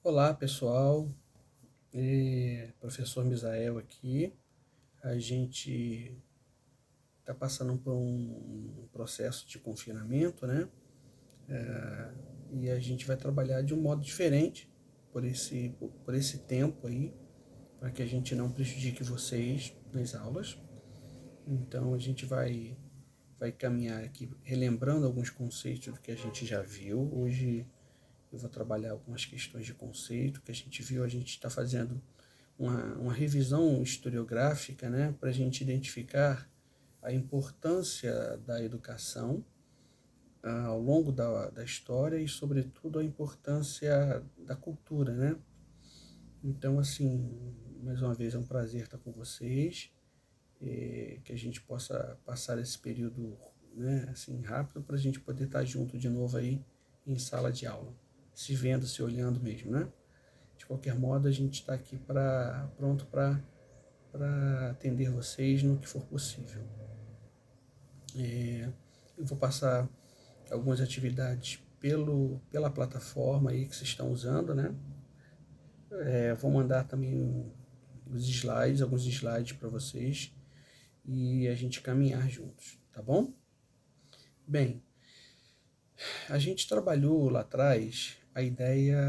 Olá pessoal, professor Misael aqui. A gente está passando por um processo de confinamento, né? E a gente vai trabalhar de um modo diferente por esse tempo aí, para que a gente não prejudique vocês nas aulas. Então a gente vai caminhar aqui relembrando alguns conceitos do que a gente já viu. Hoje eu vou trabalhar algumas questões de conceito que a gente viu. A gente está fazendo uma revisão historiográfica, né, para a gente identificar a importância da educação ao longo da história e, sobretudo, a importância da cultura, né? Então, assim, mais uma vez é um prazer estar com vocês, que a gente possa passar esse período, né, assim, rápido, para a gente poder estar junto de novo aí em sala de aula, se vendo, se olhando mesmo, né? De qualquer modo, a gente está aqui pronto para atender vocês no que for possível. Eu vou passar algumas atividades pela plataforma aí que vocês estão usando, né? Vou mandar também alguns slides para vocês e a gente caminhar juntos, tá bom? Bem, a gente trabalhou lá atrás a ideia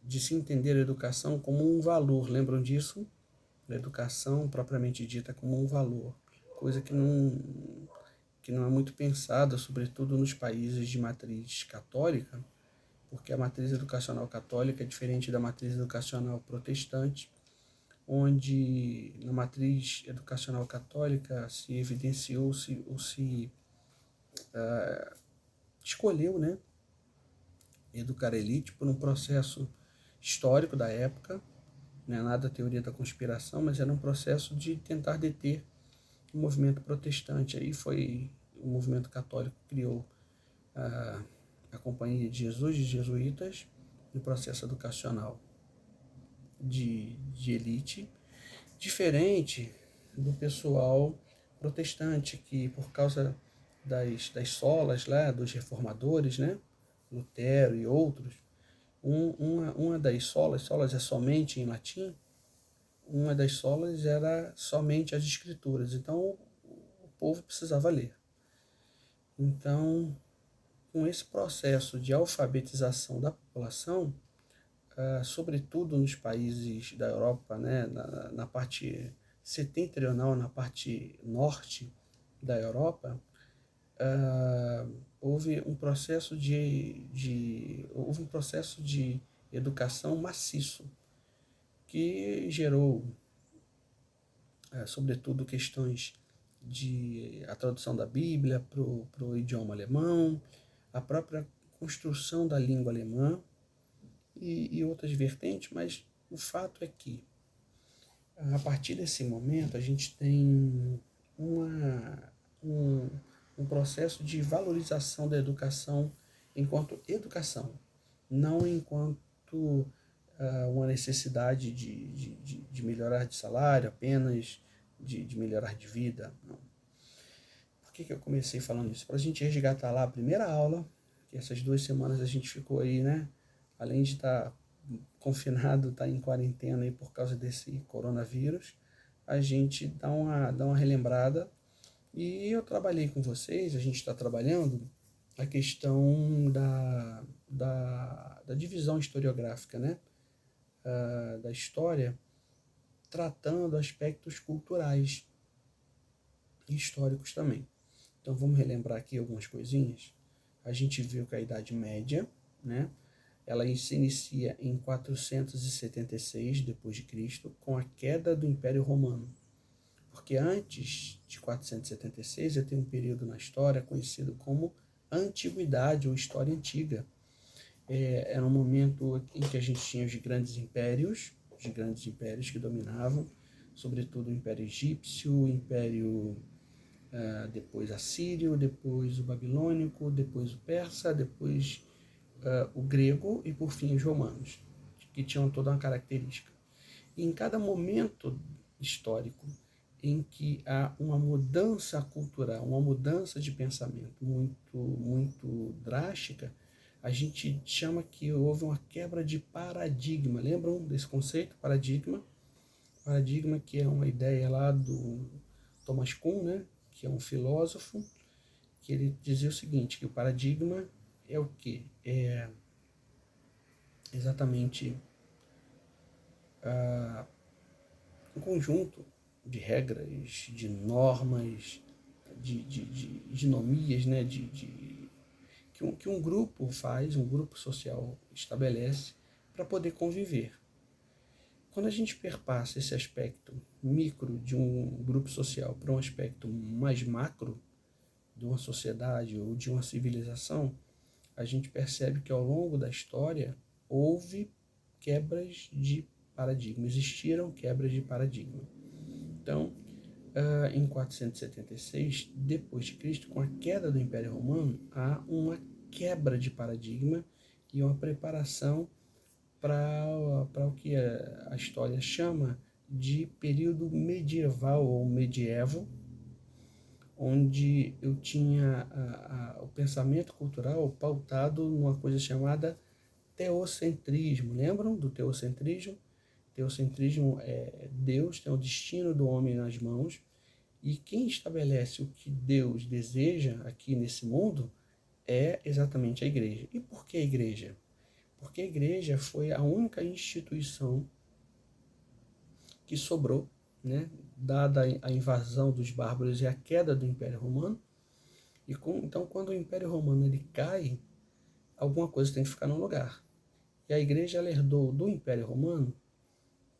de se entender a educação como um valor, lembram disso? A educação propriamente dita como um valor, coisa que não é muito pensada, sobretudo nos países de matriz católica, porque a matriz educacional católica é diferente da matriz educacional protestante, onde na matriz educacional católica se evidenciou-se ou se escolheu, né, educar a elite por um processo histórico da época. Não é nada teoria da conspiração, mas era um processo de tentar deter o movimento protestante. Aí foi o movimento católico que criou a Companhia de Jesus, de jesuítas, no processo educacional de elite, diferente do pessoal protestante, que por causa das solas lá, dos reformadores, né, Lutero e outros, uma das solas é somente em latim, uma das solas era somente as escrituras, então o povo precisava ler. Então, com esse processo de alfabetização da população, sobretudo nos países da Europa, né, na parte setentrional, na parte norte da Europa, houve um processo de educação maciço que gerou, sobretudo, questões de a tradução da Bíblia para o idioma alemão, a própria construção da língua alemã e outras vertentes, mas o fato é que, a partir desse momento, a gente tem um, um processo de valorização da educação enquanto educação, não enquanto uma necessidade de melhorar de salário, apenas de melhorar de vida. Não. Por que eu comecei falando isso? Para a gente resgatar lá a primeira aula, que essas 2 semanas a gente ficou aí, né? Além de estar confinado, estar em quarentena aí por causa desse coronavírus, a gente dá uma relembrada. E eu trabalhei com vocês, a gente está trabalhando a questão da divisão historiográfica, né? Da história, tratando aspectos culturais e históricos também. Então vamos relembrar aqui algumas coisinhas. A gente viu que a Idade Média, né, ela se inicia em 476 depois de Cristo, com a queda do Império Romano. Porque antes de 476 já tem um período na história conhecido como Antiguidade ou História Antiga. Era um momento em que a gente tinha os grandes impérios que dominavam, sobretudo o Império Egípcio, o Império depois assírio, depois o babilônico, depois o persa, depois o grego e por fim os romanos, que tinham toda uma característica. E em cada momento histórico em que há uma mudança cultural, uma mudança de pensamento muito drástica, a gente chama que houve uma quebra de paradigma. Lembram desse conceito, paradigma? Paradigma, que é uma ideia lá do Thomas Kuhn, né? Que é um filósofo, que ele dizia o seguinte, que o paradigma é o quê? É exatamente um conjunto de regras, de normas, de nomias, né? Que um grupo faz, um grupo social estabelece para poder conviver. Quando a gente perpassa esse aspecto micro de um grupo social para um aspecto mais macro de uma sociedade ou de uma civilização, a gente percebe que ao longo da história houve quebras de paradigma, existiram quebras de paradigma. Então, em 476 depois de Cristo, com a queda do Império Romano, há uma quebra de paradigma e uma preparação para o que a história chama de período medieval ou medievo, onde eu tinha o pensamento cultural pautado numa coisa chamada teocentrismo. Lembram do teocentrismo? Teocentrismo é Deus tem o destino do homem nas mãos, e quem estabelece o que Deus deseja aqui nesse mundo é exatamente a igreja. E por que a igreja? Porque a igreja foi a única instituição que sobrou, né, dada a invasão dos bárbaros e a queda do Império Romano. Então, quando o Império Romano ele cai, alguma coisa tem que ficar no lugar. E a igreja ela herdou do Império Romano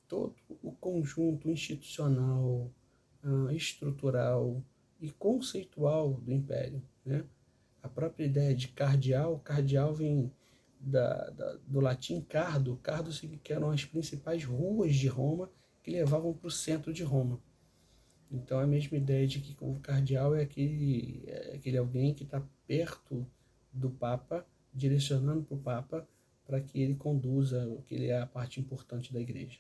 todo o conjunto institucional, estrutural e conceitual do Império, né? A própria ideia de cardeal, cardeal vem do latim cardo, cardo que eram as principais ruas de Roma que levavam para o centro de Roma. Então, a mesma ideia de que o cardeal é aquele alguém que está perto do Papa, direcionando para o Papa, para que ele conduza, que ele é a parte importante da igreja.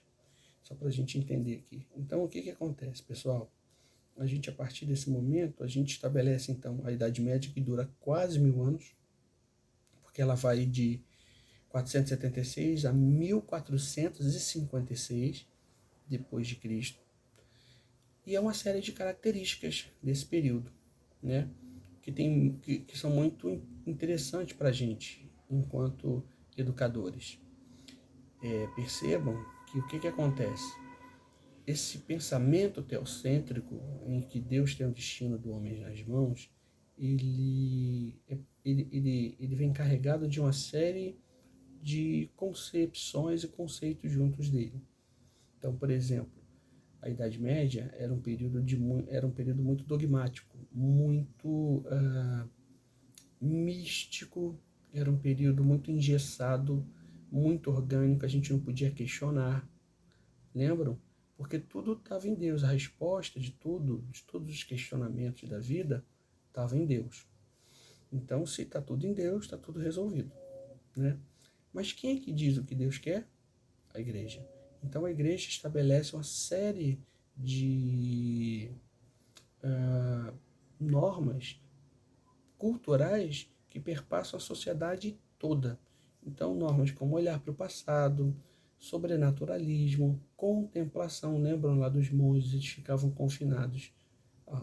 Só para a gente entender aqui. Então, o que acontece, pessoal? A gente, a partir desse momento, a gente estabelece, então, a Idade Média, que dura quase 1000 anos, porque ela vai de 476 a 1456 depois de Cristo. E é uma série de características desse período, né? Que são muito interessantes para a gente, enquanto educadores. Percebam que o que acontece? Esse pensamento teocêntrico, em que Deus tem o destino do homem nas mãos, ele vem carregado de uma série de concepções e conceitos juntos dele. Então, por exemplo, a Idade Média era um período muito dogmático, muito místico, era um período muito engessado, muito orgânico, a gente não podia questionar. Lembram? Porque tudo estava em Deus, a resposta de todos os questionamentos da vida, estava em Deus. Então, se está tudo em Deus, está tudo resolvido, né? Mas quem é que diz o que Deus quer? A igreja. Então, a igreja estabelece uma série de normas culturais que perpassam a sociedade toda. Então, normas como olhar para o passado, sobrenaturalismo, contemplação. Lembram lá dos monges, eles ficavam confinados.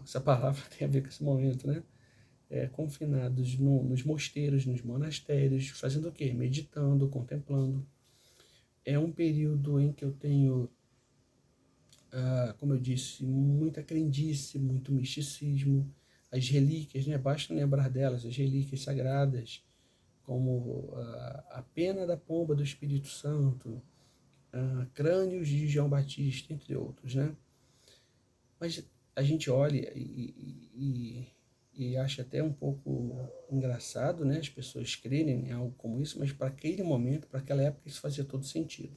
Essa palavra tem a ver com esse momento, né? Confinados nos mosteiros, nos monastérios, fazendo o quê? Meditando, contemplando. É um período em que eu tenho, como eu disse, muita crendice, muito misticismo. As relíquias, né? Basta lembrar delas, as relíquias sagradas, como a pena da pomba do Espírito Santo, crânios de João Batista, entre outros, né? Mas a gente olha e acha até um pouco engraçado, né? As pessoas crerem em algo como isso, mas para aquele momento, para aquela época, isso fazia todo sentido.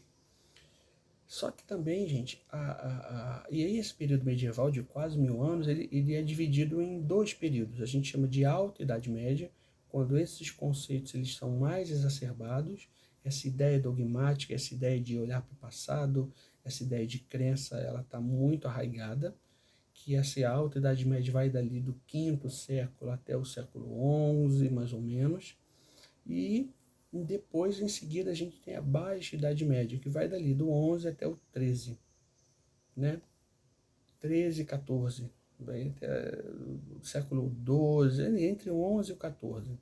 Só que também, gente, e aí esse período medieval de quase 1000 anos, ele é dividido em dois períodos. A gente chama de Alta Idade Média, quando esses conceitos eles são mais exacerbados, essa ideia dogmática, essa ideia de olhar para o passado, essa ideia de crença, ela está muito arraigada, que essa Alta Idade Média vai dali do 5º século até o século XI, mais ou menos, e Depois, em seguida, a gente tem a Baixa Idade Média, que vai dali do 11 até o 13, né? 13, 14, vai até o século 12, entre o 11 e o 14.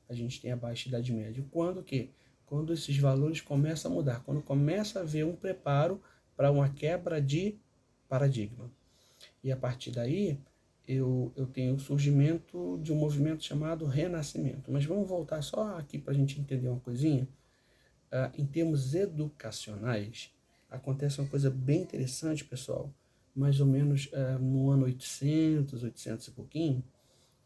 A gente tem a Baixa Idade Média. Quando que? Quando esses valores começam a mudar, quando começa a haver um preparo para uma quebra de paradigma. E a partir daí, eu tenho o surgimento de um movimento chamado Renascimento. Mas vamos voltar só aqui para a gente entender uma coisinha. Em termos educacionais, acontece uma coisa bem interessante, pessoal. Mais ou menos no ano 800, 800 e pouquinho,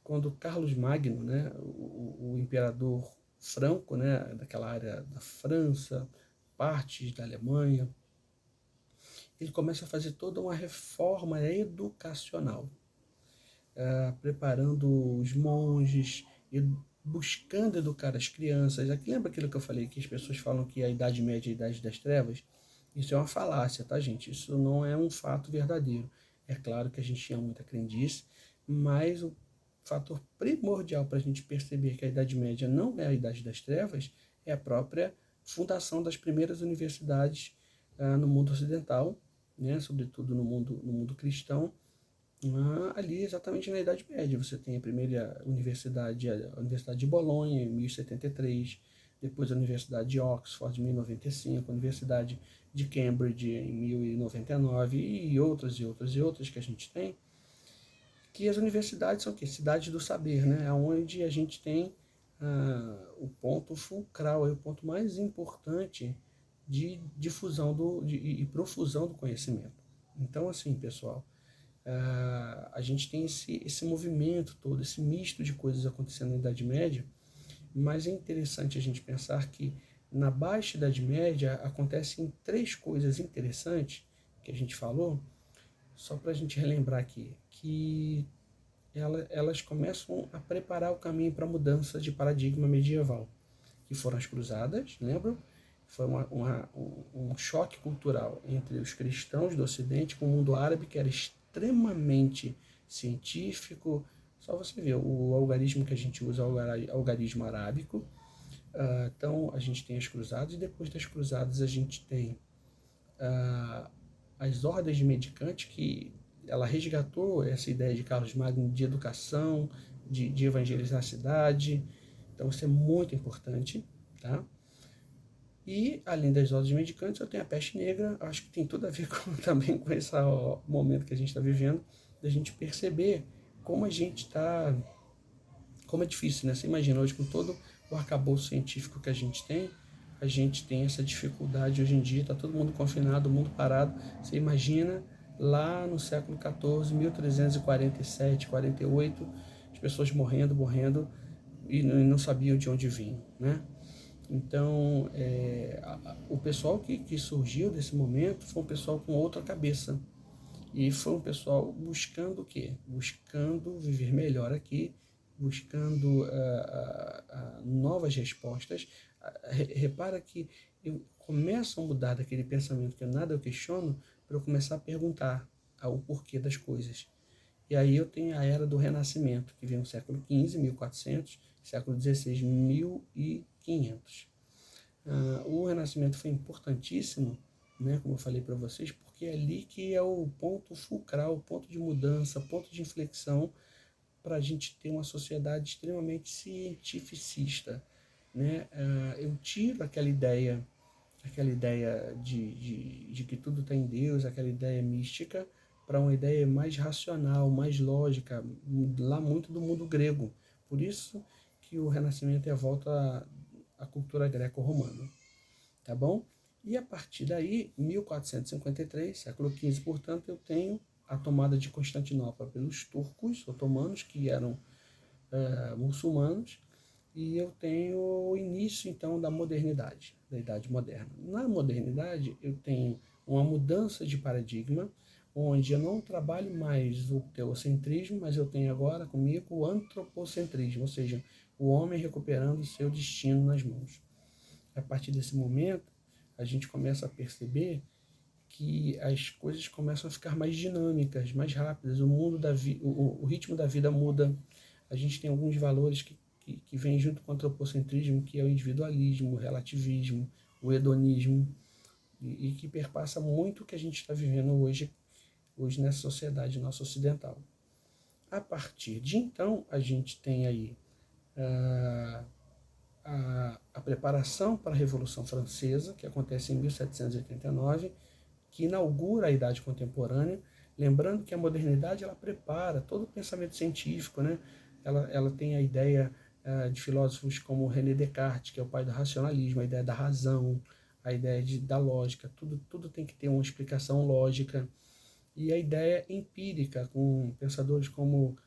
quando Carlos Magno, né, o imperador franco, né, daquela área da França, partes da Alemanha, ele começa a fazer toda uma reforma educacional, preparando os monges e buscando educar as crianças. Aqui lembra aquilo que eu falei, que as pessoas falam que a Idade Média é a Idade das Trevas? Isso é uma falácia, tá, gente? Isso não é um fato verdadeiro. É claro que a gente tinha muita crendice, mas o fator primordial para a gente perceber que a Idade Média não é a Idade das Trevas é a própria fundação das primeiras universidades no mundo ocidental, né, sobretudo no mundo cristão, ali exatamente na Idade Média. Você tem a primeira universidade, a Universidade de Bolonha, em 1073, depois a Universidade de Oxford, em 1095, a Universidade de Cambridge, em 1099, e outras e outras e outras que a gente tem, que as universidades são o quê? Cidades do saber, né? Onde a gente tem o ponto fulcral, o ponto mais importante de difusão e profusão do conhecimento. Então, assim, pessoal, a gente tem esse movimento todo, esse misto de coisas acontecendo na Idade Média, mas é interessante a gente pensar que na Baixa Idade Média acontecem três coisas interessantes que a gente falou, só para a gente relembrar aqui, que elas começam a preparar o caminho para a mudança de paradigma medieval, que foram as cruzadas, lembram? Foi um choque cultural entre os cristãos do Ocidente com o mundo árabe, que era extremamente científico. Só você ver, o algarismo que a gente usa é o algarismo arábico. Então, a gente tem as cruzadas, e depois das cruzadas a gente tem as ordens de mendicantes, que ela resgatou essa ideia de Carlos Magno de educação, de evangelizar a cidade. Então, isso é muito importante, tá? E, além das ordens mendicantes, eu tenho a peste negra. Acho que tem tudo a ver também com esse momento que a gente está vivendo, da gente perceber como a gente está... Como é difícil, né? Você imagina, hoje com todo o arcabouço científico que a gente tem essa dificuldade hoje em dia, está todo mundo confinado, o mundo parado. Você imagina lá no século XIV, 1347, 48, as pessoas morrendo, e não sabiam de onde vinham, né? Então, o pessoal que surgiu desse momento foi um pessoal com outra cabeça. E foi um pessoal buscando o quê? Buscando viver melhor aqui, buscando novas respostas. Repara que eu começo a mudar daquele pensamento que nada eu questiono, para eu começar a perguntar o porquê das coisas. E aí eu tenho a era do Renascimento, que vem no século XV, 1400, século XVI, 1500. O Renascimento foi importantíssimo, né, como eu falei para vocês, porque é ali que é o ponto fulcral, o ponto de mudança, ponto de inflexão para a gente ter uma sociedade extremamente cientificista, né? Eu tiro aquela ideia de que tudo está em Deus, aquela ideia mística, para uma ideia mais racional, mais lógica, lá muito do mundo grego. Por isso que o Renascimento é a volta à cultura greco-romana, tá bom? E a partir daí, 1453, século XV, portanto, eu tenho a tomada de Constantinopla pelos turcos otomanos, que eram muçulmanos, e eu tenho o início, então, da modernidade, da Idade Moderna. Na modernidade, eu tenho uma mudança de paradigma, onde eu não trabalho mais o teocentrismo, mas eu tenho agora comigo o antropocentrismo, ou seja, o homem recuperando o seu destino nas mãos. A partir desse momento, a gente começa a perceber que as coisas começam a ficar mais dinâmicas, mais rápidas, o ritmo da vida muda, a gente tem alguns valores que que vem junto com o antropocentrismo, que é o individualismo, o relativismo, o hedonismo, e que perpassa muito o que a gente está vivendo hoje nessa sociedade nossa ocidental. A partir de então, a gente tem aí a preparação para a Revolução Francesa, que acontece em 1789, que inaugura a Idade Contemporânea, lembrando que a modernidade ela prepara todo o pensamento científico, né? Ela tem a ideia de filósofos como René Descartes, que é o pai do racionalismo, a ideia da razão, a ideia da lógica, tudo tem que ter uma explicação lógica, e a ideia empírica, com pensadores como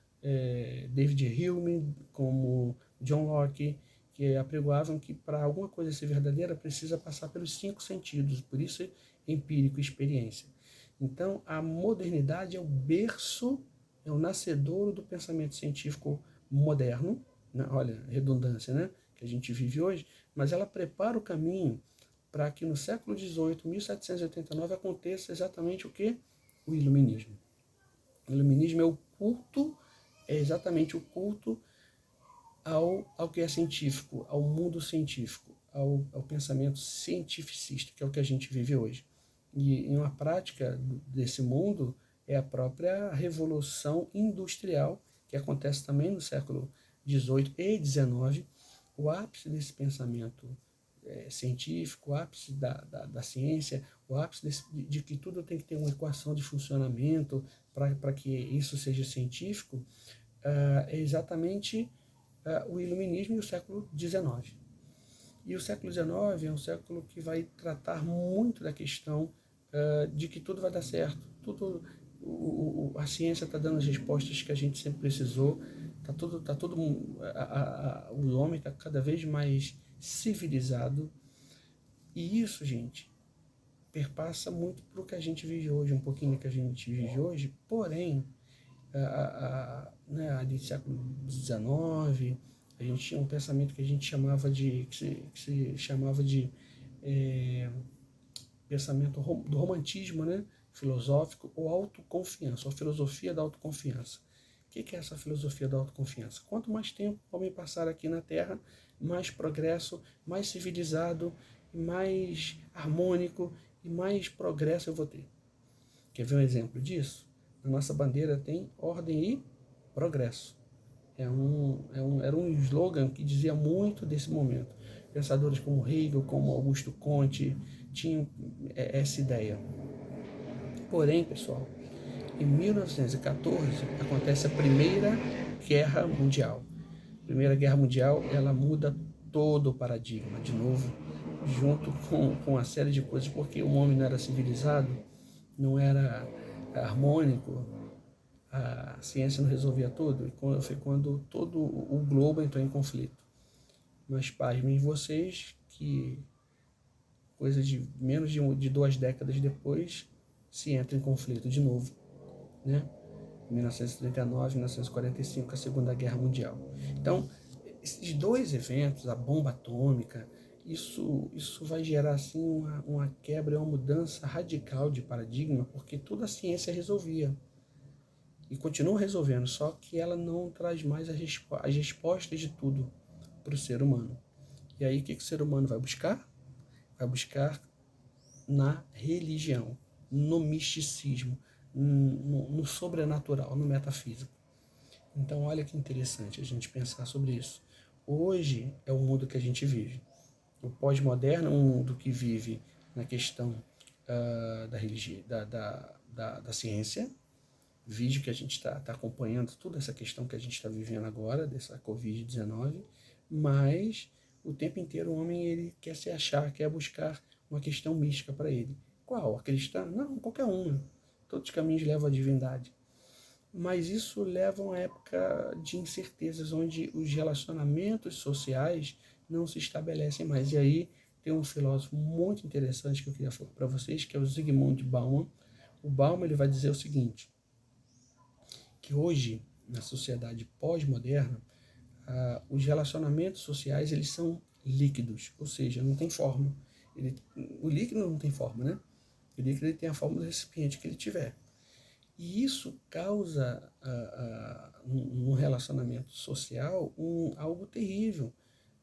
David Hume, como John Locke, que apregoavam que para alguma coisa ser verdadeira precisa passar pelos 5 sentidos, por isso empírico, experiência. Então, a modernidade é o berço, é o nascedouro do pensamento científico moderno, né? Olha, redundância, né? Que a gente vive hoje, mas ela prepara o caminho para que no século XVIII, 1789, aconteça exatamente o que? O iluminismo. O iluminismo é exatamente o culto ao que é científico, ao mundo científico, ao pensamento cientificista, que é o que a gente vive hoje. E uma prática desse mundo é a própria Revolução Industrial, que acontece também no século XVIII e XIX, o ápice desse pensamento científico, o ápice da ciência, o ápice de que tudo tem que ter uma equação de funcionamento para que isso seja científico, é exatamente o iluminismo e o século XIX. E o século XIX é um século que vai tratar muito da questão de que tudo vai dar certo, a ciência está dando as respostas que a gente sempre precisou, o homem está cada vez mais civilizado, e isso, gente, perpassa muito para o que a gente vive hoje, um pouquinho do que a gente vive hoje, porém, ali do século XIX, a gente tinha um pensamento que a gente chamava que se chamava de pensamento do romantismo, né, filosófico, ou autoconfiança, ou filosofia da autoconfiança. O que é essa filosofia da autoconfiança? Quanto mais tempo o homem passar aqui na Terra, mais progresso, mais civilizado, mais harmônico e mais progresso eu vou ter. Quer ver um exemplo disso? A nossa bandeira tem ordem e progresso. Era um slogan que dizia muito desse momento. Pensadores como Hegel, como Augusto Comte, tinham essa ideia. Porém, pessoal, em 1914 acontece a Primeira Guerra Mundial. A Primeira Guerra Mundial, ela muda todo o paradigma, de novo, junto com uma série de coisas, porque o homem não era civilizado, não era harmônico, a ciência não resolvia tudo, e foi quando todo o globo entrou em conflito. Mas pasmem vocês que coisa de menos de 2 décadas depois se entra em conflito de novo, né? 1939, 1945, a Segunda Guerra Mundial. Então, esses 2 eventos, a bomba atômica, isso vai gerar assim uma quebra, uma mudança radical de paradigma, porque toda a ciência resolvia. E continua resolvendo, só que ela não traz mais as respostas de tudo para o ser humano. E aí o que o ser humano vai buscar? Vai buscar na religião, no misticismo, no sobrenatural, no metafísico. Então olha que interessante a gente pensar sobre isso. Hoje é o mundo que a gente vive. O pós-moderno é um mundo que vive na questão da religião, da ciência. Vídeo que a gente está acompanhando toda essa questão que a gente está vivendo agora, dessa Covid-19, mas o tempo inteiro o homem ele quer se achar, quer buscar uma questão mística para ele. Qual? A cristã? Não, qualquer uma. Todos os caminhos levam à divindade. Mas isso leva a uma época de incertezas, onde os relacionamentos sociais não se estabelecem mais. E aí tem um filósofo muito interessante que eu queria falar para vocês, que é o Zygmunt Bauman. O Bauman ele vai dizer o seguinte, que hoje, na sociedade pós-moderna, os relacionamentos sociais eles são líquidos, ou seja, não tem forma. O líquido não tem forma, né? O líquido ele tem a forma do recipiente que ele tiver. E isso causa no relacionamento social algo terrível,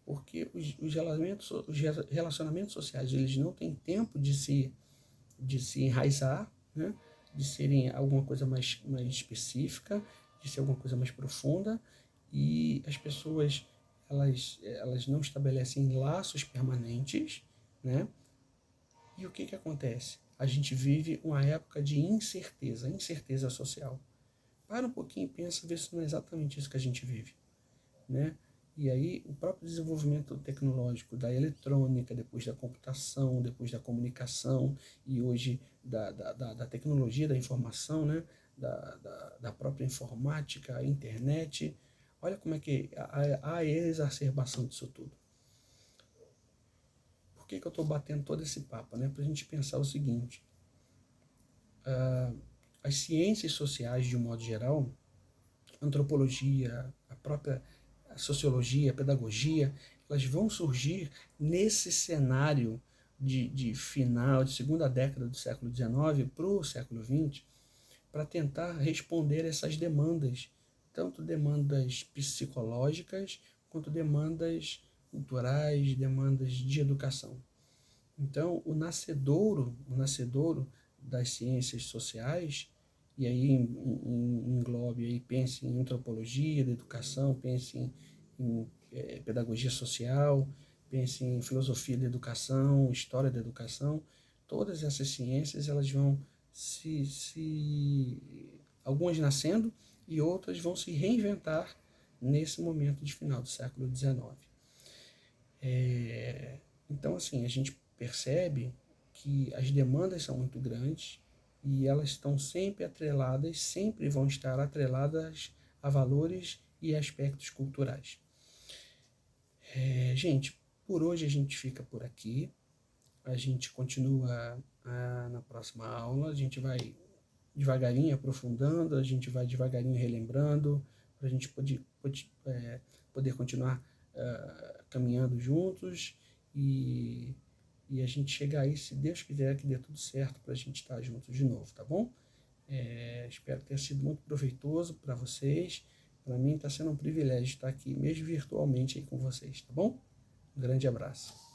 porque os relacionamentos sociais eles não têm tempo de se enraizar, né? De serem alguma coisa mais específica, de ser alguma coisa mais profunda, e as pessoas elas não estabelecem laços permanentes, né? E o que que acontece? A gente vive uma época de incerteza, incerteza social. Para um pouquinho e pensa, vê se não é exatamente isso que a gente vive, né? E aí o próprio desenvolvimento tecnológico da eletrônica, depois da computação, depois da comunicação e hoje da tecnologia da informação, né? Da própria informática, a internet. Olha como é que há a exacerbação disso tudo. Por que, que eu estou batendo todo esse papo? Né? Para a gente pensar o seguinte, as ciências sociais, de um modo geral, antropologia, a própria sociologia, a pedagogia, elas vão surgir nesse cenário de final, de segunda década do século XIX para o século XX, para tentar responder essas demandas, tanto demandas psicológicas quanto demandas culturais, demandas de educação. Então, o nascedouro das ciências sociais, e aí englobe, aí pense em antropologia da educação, pense em pedagogia social, pense em filosofia da educação, história da educação, todas essas ciências elas vão algumas nascendo e outras vão se reinventar nesse momento de final do século XIX. Então, assim, a gente percebe que as demandas são muito grandes e elas estão sempre atreladas, sempre vão estar atreladas a valores e aspectos culturais. Gente, por hoje a gente fica por aqui. A gente continua na próxima aula. A gente vai devagarinho aprofundando, a gente vai devagarinho relembrando, para a gente poder continuar caminhando juntos e a gente chegar aí, se Deus quiser, que dê tudo certo para a gente estar juntos de novo, tá bom? Espero que tenha sido muito proveitoso para vocês. Para mim está sendo um privilégio estar aqui, mesmo virtualmente, aí com vocês, tá bom? Um grande abraço.